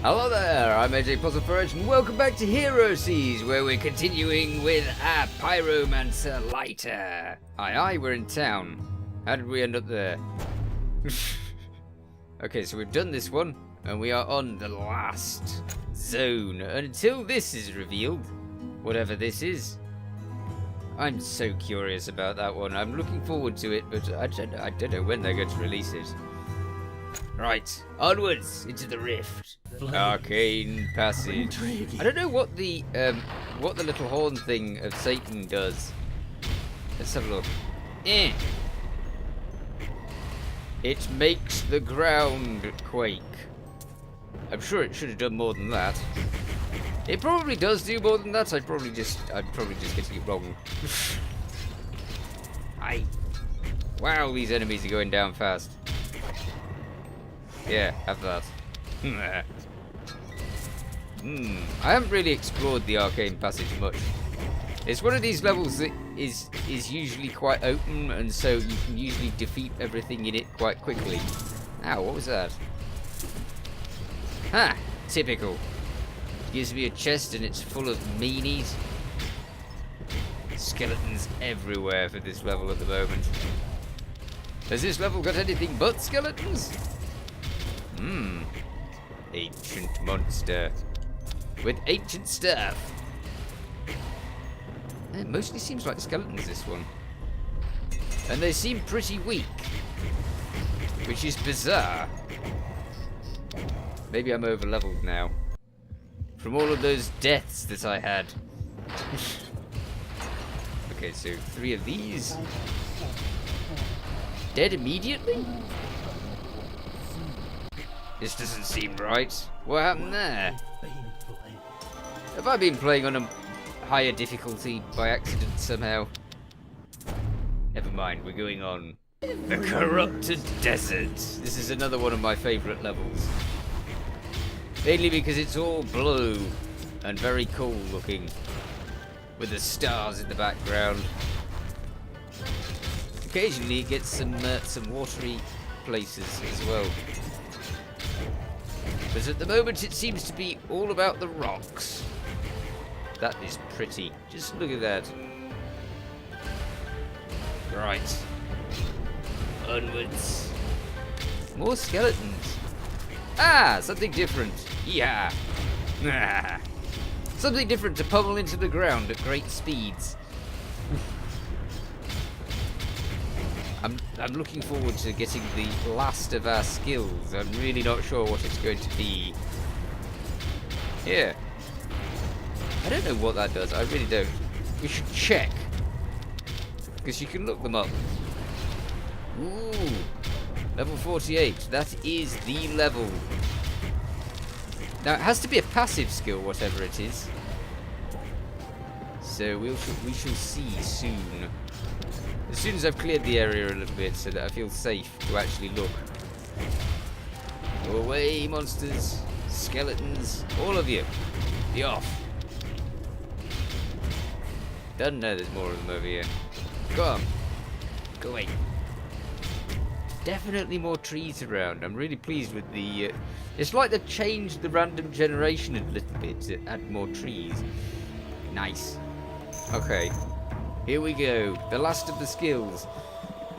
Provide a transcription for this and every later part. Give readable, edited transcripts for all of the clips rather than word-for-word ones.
Hello there, I'm AJ PuzzleFerret, and welcome back to Hero Seas, where we're continuing with our Pyromancer lighter. Aye, we're in town. How did we end up there? Okay, so we've done this one, and we are on the last zone. Until this is revealed, whatever this is. I'm so curious about that one. I'm looking forward to it, but I don't know when they're going to release it. Right, onwards into the rift. Arcane passage. I don't know what the little horn thing of Satan does. Let's have a look. It makes the ground quake. I'm sure it should have done more than that. It probably does do more than that. I'm probably just getting it wrong. Aye. Wow, these enemies are going down fast. Yeah, have that. I haven't really explored the arcane passage much. It's one of these levels that is usually quite open, and so you can usually defeat everything in it quite quickly. Ow, what was that? Ha! Typical. Gives me a chest and it's full of meanies. Skeletons everywhere for this level at the moment. Has this level got anything but skeletons? Ancient monster. With ancient stuff. It mostly seems like skeletons, this one. And they seem pretty weak. Which is bizarre. Maybe I'm over leveled now. From all of those deaths that I had. Okay, so 3 of these. Dead immediately? This doesn't seem right. What happened there? Have I been playing on a higher difficulty by accident somehow? Never mind, we're going on. The Corrupted Desert. This is another one of my favourite levels. Mainly because it's all blue and very cool looking, with the stars in the background. Occasionally it gets some watery places as well. But at the moment it seems to be all about the rocks. That is pretty. Just look at that. Right. Onwards. More skeletons. Ah, something different. Yeah. Something different to pummel into the ground at great speeds. I'm looking forward to getting the last of our skills. I'm really not sure what it's going to be. Yeah. I don't know what that does. I really don't. We should check. Because you can look them up. Ooh. Level 48. That is the level. Now, it has to be a passive skill, whatever it is. So we shall see soon. As soon as I've cleared the area a little bit so that I feel safe to actually look. Go away, monsters, skeletons, all of you. Be off. Doesn't know there's more of them over here. Go on. Go away. Definitely more trees around. I'm really pleased with the... it's like they've changed the random generation a little bit to add more trees. Nice. Okay. Here we go. The last of the skills.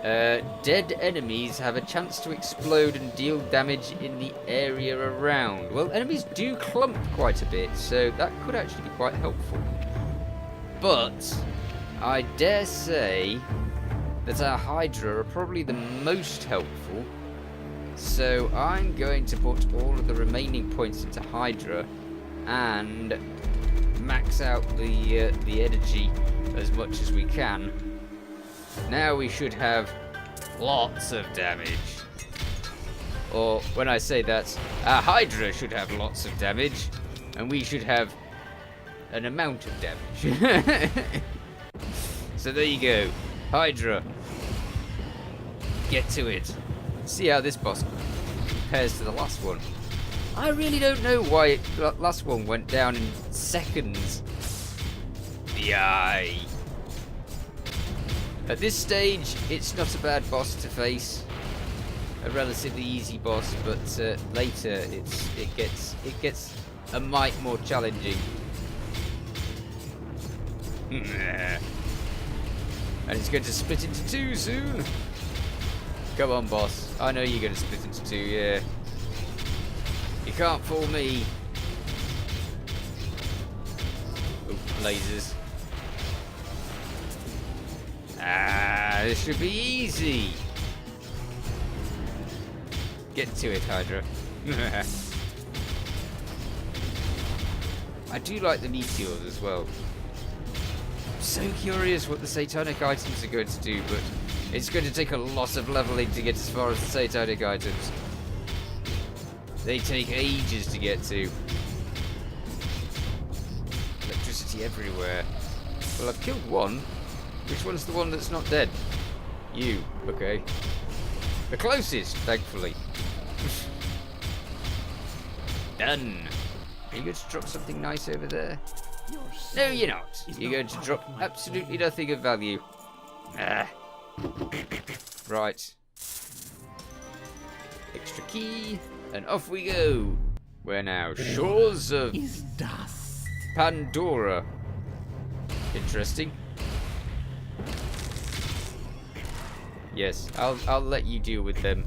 Dead enemies have a chance to explode and deal damage in the area around. Well, enemies do clump quite a bit, so that could actually be quite helpful. But I dare say that our Hydra are probably the most helpful. So I'm going to put all of the remaining points into Hydra and max out the energy as much as we can. Now we should have lots of damage. Or when I say that, our Hydra should have lots of damage, and we should have an amount of damage. So there you go. Hydra. Get to it. See how this boss compares to the last one. I really don't know why the last one went down in seconds. The eye. At this stage, it's not a bad boss to face. a relatively easy boss, but later it gets a mite more challenging. And it's going to split into two soon. Come on, boss. I know you're going to split into two, yeah. You can't fool me. Oh, lasers. This should be easy. Get to it, Hydra. I do like the meteors as well. I'm so curious what the satanic items are going to do, but it's going to take a lot of leveling to get as far as the satanic items. They take ages to get to. Electricity everywhere. Well, I've killed one. Which one's the one that's not dead? You. Okay. The closest, thankfully. Done. Are you going to drop something nice over there? No, you're not. You're going to drop absolutely nothing of value. Right. Extra key. And off we go. We're now shores of Pandora. Interesting. Yes, I'll let you deal with them.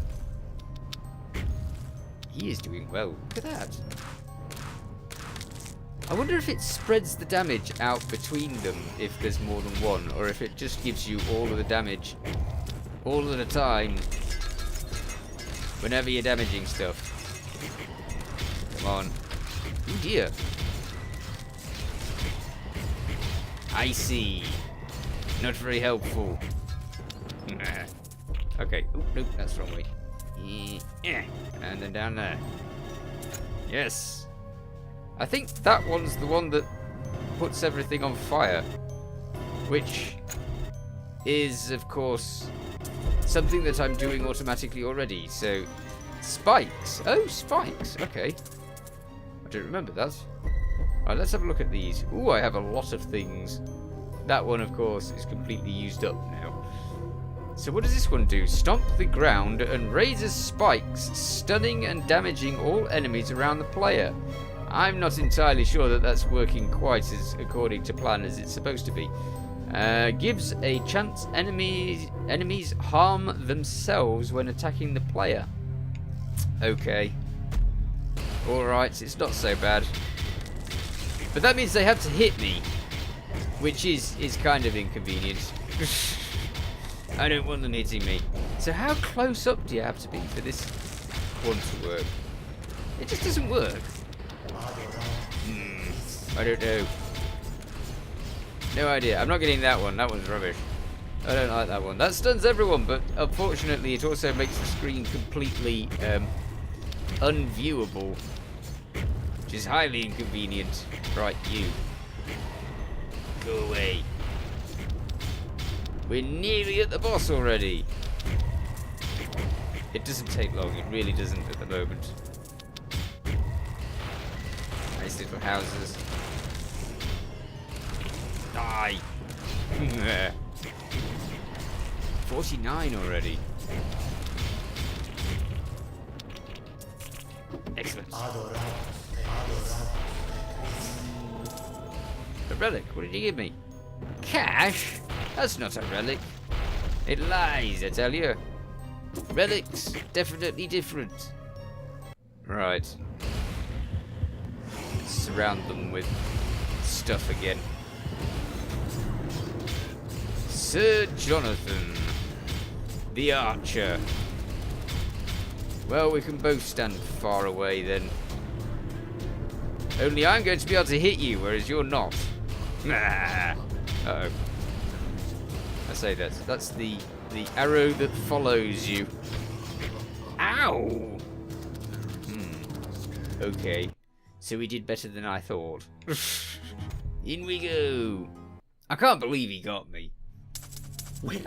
He is doing well. Look at that. I wonder if it spreads the damage out between them if there's more than one, or if it just gives you all of the damage all at a time whenever you're damaging stuff. Come on. Oh dear. I see. Not very helpful. Okay. Oh, nope, that's the wrong way. Yeah. And then down there. Yes. I think that one's the one that puts everything on fire. Which is, of course, something that I'm doing automatically already. So, spikes. Oh, spikes. Okay. I don't remember that. Alright, let's have a look at these. Ooh, I have a lot of things. That one, of course, is completely used up now. So what does this one do? Stomp the ground and raises spikes, stunning and damaging all enemies around the player. I'm not entirely sure that that's working quite as according to plan as it's supposed to be. Gives a chance enemies harm themselves when attacking the player. Okay. Alright, it's not so bad. But that means they have to hit me, which is kind of inconvenient. I don't want them hitting me. So how close up do you have to be for this one to work? It just doesn't work. I don't know. No idea. I'm not getting that one. That one's rubbish. I don't like that one. That stuns everyone, but unfortunately it also makes the screen completely unviewable, which is highly inconvenient. Right, you. Go away. We're nearly at the boss already. It doesn't take long. It really doesn't at the moment. Nice little houses. Die. 49 already. Excellent. A relic. What did you give me? Cash? That's not a relic. It lies, I tell you. Relics, definitely different. Right. Let's surround them with stuff again. Sir Jonathan, the archer. Well, we can both stand far away then. Only I'm going to be able to hit you, whereas you're not. Uh-oh. I say that. That's the arrow that follows you. Ow! Okay. So we did better than I thought. In we go. I can't believe he got me.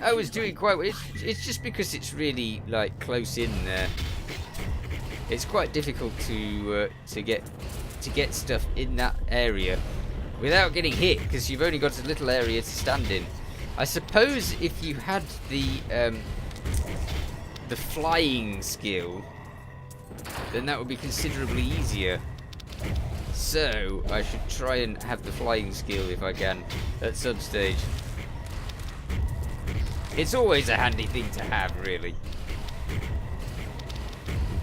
I was doing quite well. It's just because it's really like close in there. It's quite difficult to get stuff in that area without getting hit, because you've only got a little area to stand in. I suppose if you had the the flying skill, then that would be considerably easier. So I should try and have the flying skill if I can at some stage. It's always a handy thing to have, really.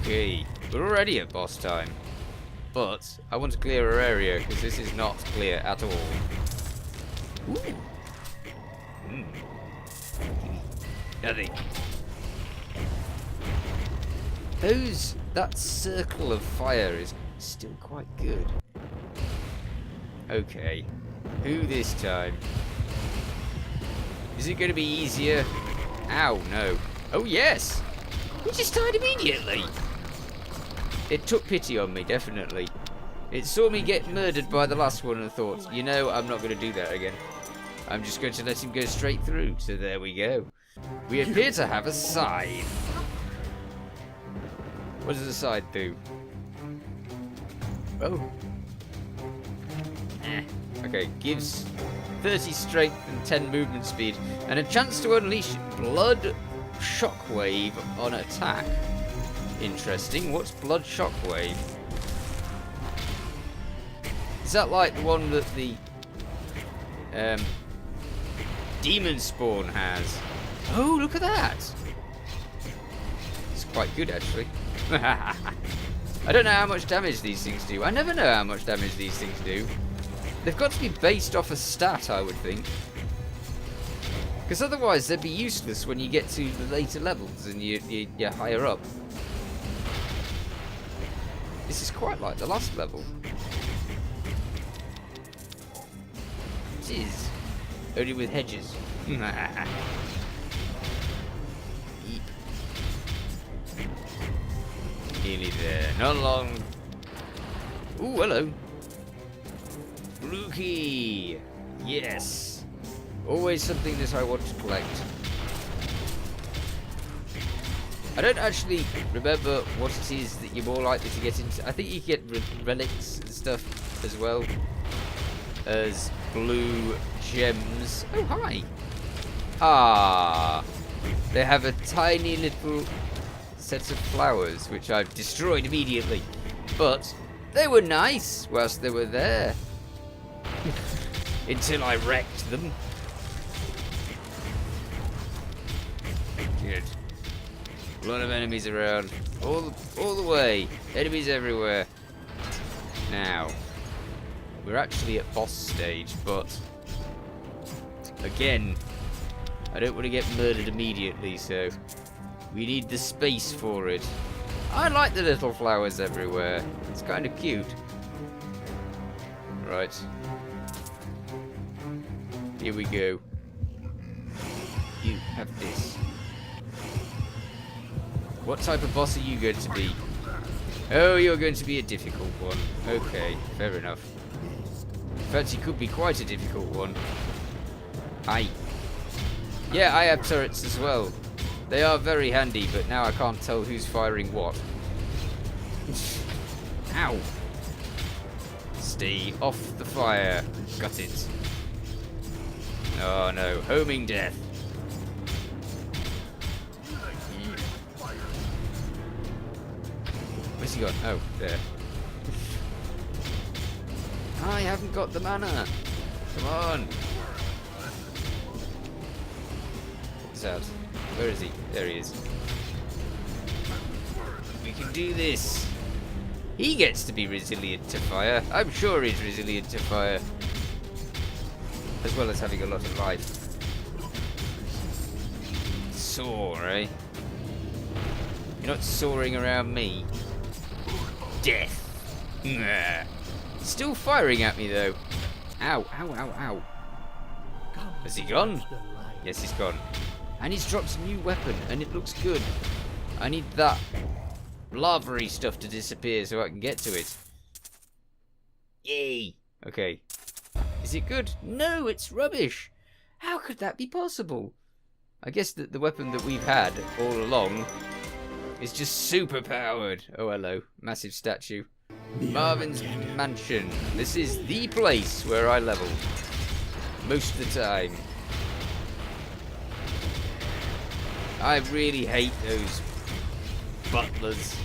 Okay, we're already at boss time. But I want to clear our area because this is not clear at all. Ooh. Nothing. That circle of fire is still quite good. Okay, who this time? Is it going to be easier? Ow, no. Oh yes! We just died immediately! It took pity on me, definitely. It saw me get murdered by the last one and thought, you know, I'm not going to do that again. I'm just going to let him go straight through. So there we go. We appear to have a scythe. What does the scythe do? Oh. Okay, gives 30 strength and 10 movement speed, and a chance to unleash blood shockwave on attack. Interesting. What's blood shockwave? Is that like the one that the demon spawn has? Oh, look at that! It's quite good, actually. I don't know how much damage these things do. I never know how much damage these things do. They've got to be based off a stat, I would think. Because otherwise they'd be useless when you get to the later levels and you're higher up. This is quite like the last level. It is. Only with hedges. Yeep. Nearly there. Not long. Ooh, hello. Blue key. Yes. Always something that I want to collect. I don't actually remember what it is that you're more likely to get into. I think you get relics and stuff as well as blue gems. Oh, hi. Ah. They have a tiny little set of flowers, which I've destroyed immediately. But they were nice whilst they were there. Until I wrecked them. Good. A lot of enemies around. All the way. Enemies everywhere. Now, we're actually at boss stage, but again, I don't want to get murdered immediately, so we need the space for it. I like the little flowers everywhere. It's kind of cute. Right. Here we go. You have this. What type of boss are you going to be? Oh, you're going to be a difficult one. Okay, fair enough. In fact, you could be quite a difficult one. Aye. Yeah, I have turrets as well. They are very handy, but now I can't tell who's firing what. Ow. Stay off the fire. Got it. Oh no, homing death. Where's he gone? Oh, there. I haven't got the mana. Come on. What's out? Where is he? There he is. We can do this. He gets to be resilient to fire. I'm sure he's resilient to fire. As well as having a lot of life. Soar, eh? You're not soaring around me. Death. Still firing at me though. Ow, ow, ow, ow. Has he gone? Yes, he's gone. And he's dropped a new weapon, and it looks good. I need that lava-y stuff to disappear so I can get to it. Yay! Okay. Is it good? No, it's rubbish. How could that be possible? I guess that the weapon that we've had all along is just super powered. Oh, hello. Massive statue. Marvin's Mansion. This is the place where I level. Most of the time. I really hate those butlers.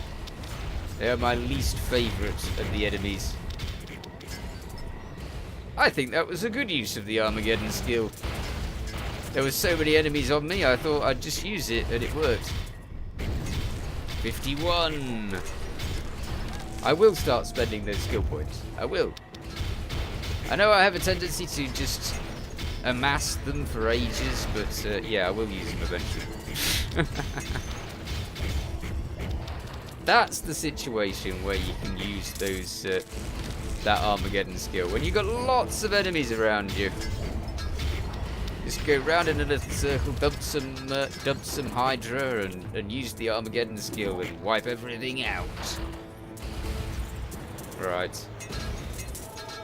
They are my least favourite of the enemies. I think that was a good use of the Armageddon skill. There were so many enemies on me, I thought I'd just use it, and it worked. 51. I will start spending those skill points. I will. I know I have a tendency to just amass them for ages, but yeah, I will use them eventually. That's the situation where you can use those that Armageddon skill. When you've got lots of enemies around you. Just go round in a little circle, dump some Hydra, and use the Armageddon skill and wipe everything out. Right.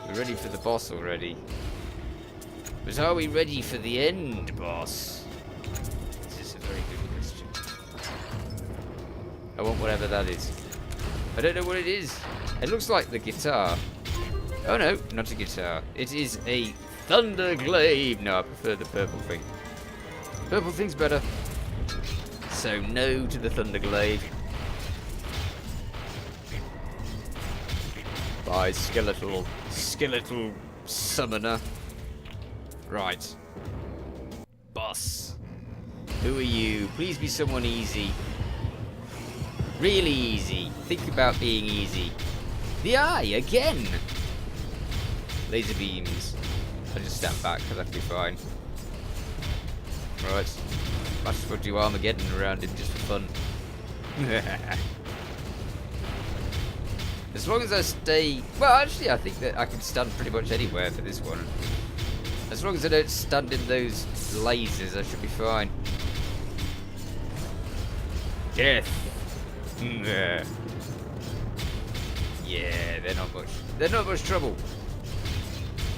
We're ready for the boss already. But are we ready for the end boss? This is a very good question. I want whatever that is. I don't know what it is. It looks like the guitar. Oh no, not a guitar. It is a Thunder Glaive. No, I prefer the purple thing. Purple thing's better. So no to the Thunder Glaive. By skeletal summoner. Right. Boss. Who are you? Please be someone easy. Really easy. Think about being easy. The eye again. Laser beams. I'll just stand back, that'll be fine. Right. Might as well do Armageddon around him just for fun. As long as I stay... Well, actually, I think that I can stand pretty much anywhere for this one. As long as I don't stand in those lasers, I should be fine. Death. Yeah, they're not much trouble.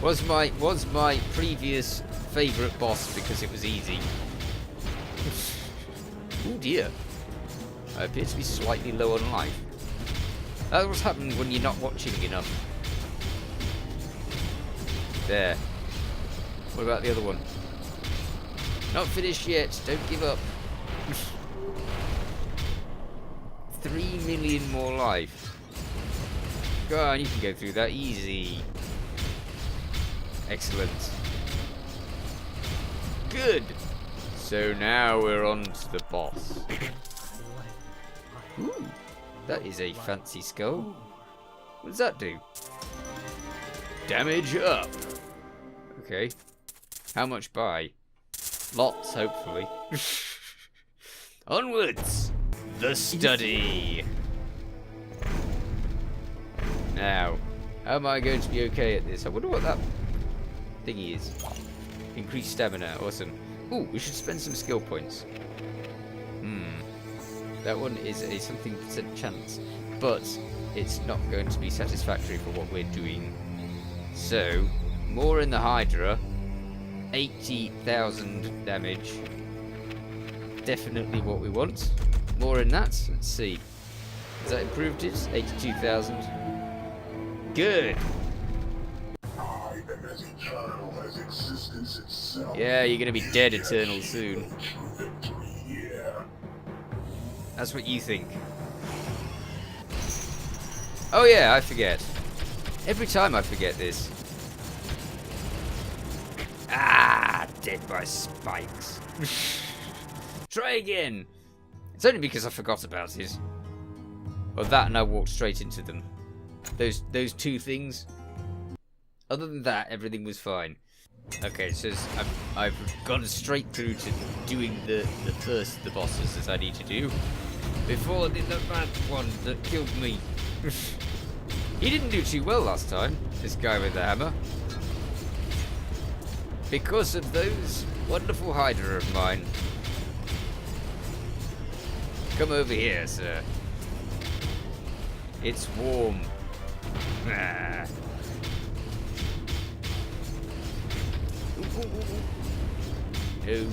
Was my previous favourite boss because it was easy. Oh dear. I appear to be slightly low on life. That's what's happened when you're not watching enough. There. What about the other one? Not finished yet. Don't give up. 3 million more life. Go on, you can go through that easy. Excellent. Good. So now we're on to the boss. Ooh, that is a fancy skull. What does that do? Damage up. Okay. How much by? Lots, hopefully. Onwards. The study. Now, how am I going to be okay at this? I wonder what that thingy is. Increased stamina. Awesome. Ooh, we should spend some skill points. That one is a something percent chance, but it's not going to be satisfactory for what we're doing. So, more in the Hydra. 80,000 damage. Definitely what we want. More in that. Let's see. Has that improved it? 82,000. Good. I am as eternal as existence itself. Yeah, you're gonna be dead eternal soon. That's what you think. Oh yeah, I forget. Every time I forget this. Ah, dead by spikes. Try again. It's only because I forgot about it. Well, that and I walked straight into them. Those two things. Other than that, everything was fine. Okay, so I've gone straight through to doing the bosses as I need to do. Before the bad one that killed me. He didn't do too well last time, this guy with the hammer. Because of those wonderful Hydra of mine. Come over here, sir. It's warm. Ah. No.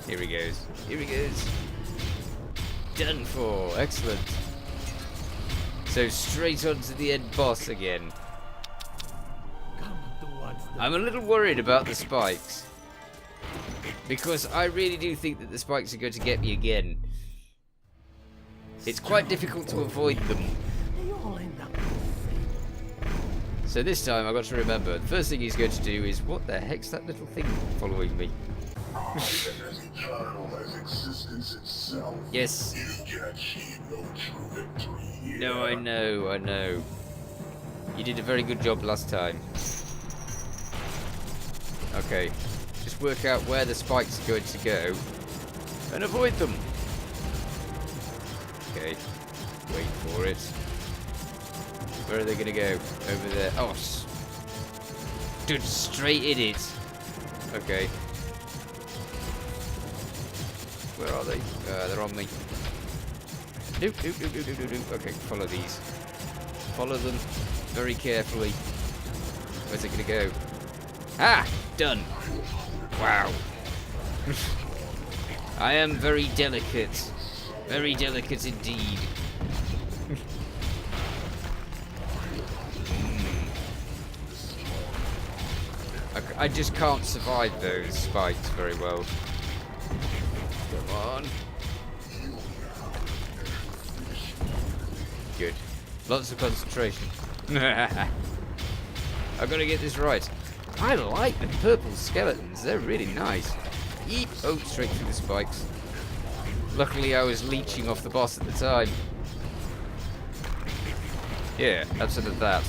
Here he goes. Here he goes. Done for. Excellent. So straight on to the end boss again. I'm a little worried about the spikes. Because I really do think that the spikes are going to get me again. It's quite difficult to avoid them. So this time I've got to remember, the first thing he's going to do is, what the heck's that little thing following me? I am as eternal as existence itself. Yes. You can achieve no true victory here. No, I know. You did a very good job last time. Okay, just work out where the spikes are going to go and avoid them. Okay, wait for it. Where are they going to go? Over there. Oh, stood straight in it. Okay. Where are they? They're on me. Nope. Okay, follow these. Follow them very carefully. Where's it going to go? Ah! Done. Wow. I am very delicate. Very delicate indeed. I just can't survive those spikes very well. Come on. Good. Lots of concentration. I've got to get this right. I like the purple skeletons. They're really nice. Eep. Oh, straight through the spikes. Luckily, I was leeching off the boss at the time. Yeah, that's sort of that.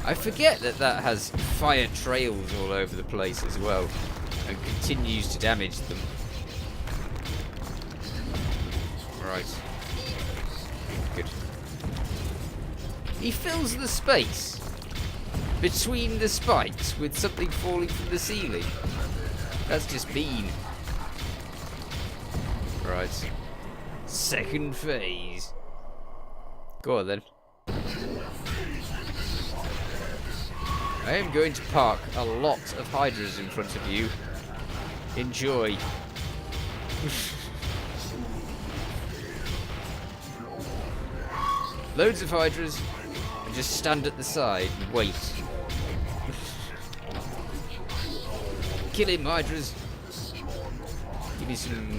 I forget that has fire trails all over the place as well, and continues to damage them. Right. Good. He fills the space between the spikes with something falling from the ceiling. That's just mean. Right. Second phase. Go on then. I am going to park a lot of hydras in front of you. Enjoy. Loads of hydras, and just stand at the side and wait. Kill him, hydras. Give me some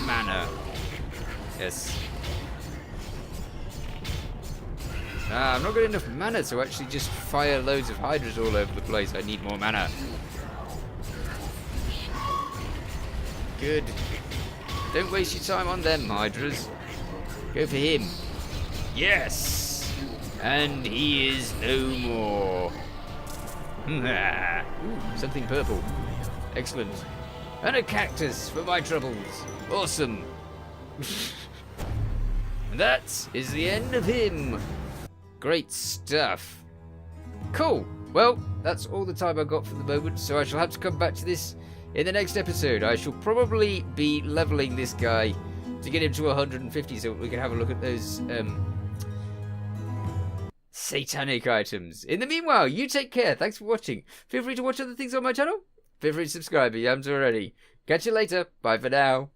mana. Yes. I've not got enough mana to actually just fire loads of hydras all over the place. I need more mana. Good. Don't waste your time on them, hydras. Go for him. Yes! And he is no more. Ooh, something purple. Excellent. And a cactus for my troubles. Awesome. And that is the end of him. Great stuff. Cool. Well, that's all the time I've got for the moment, so I shall have to come back to this in the next episode. I shall probably be leveling this guy to get him to 150 so we can have a look at those satanic items. In the meanwhile, you take care. Thanks for watching. Feel free to watch other things on my channel. Feel free to subscribe if you haven't already. Catch you later. Bye for now.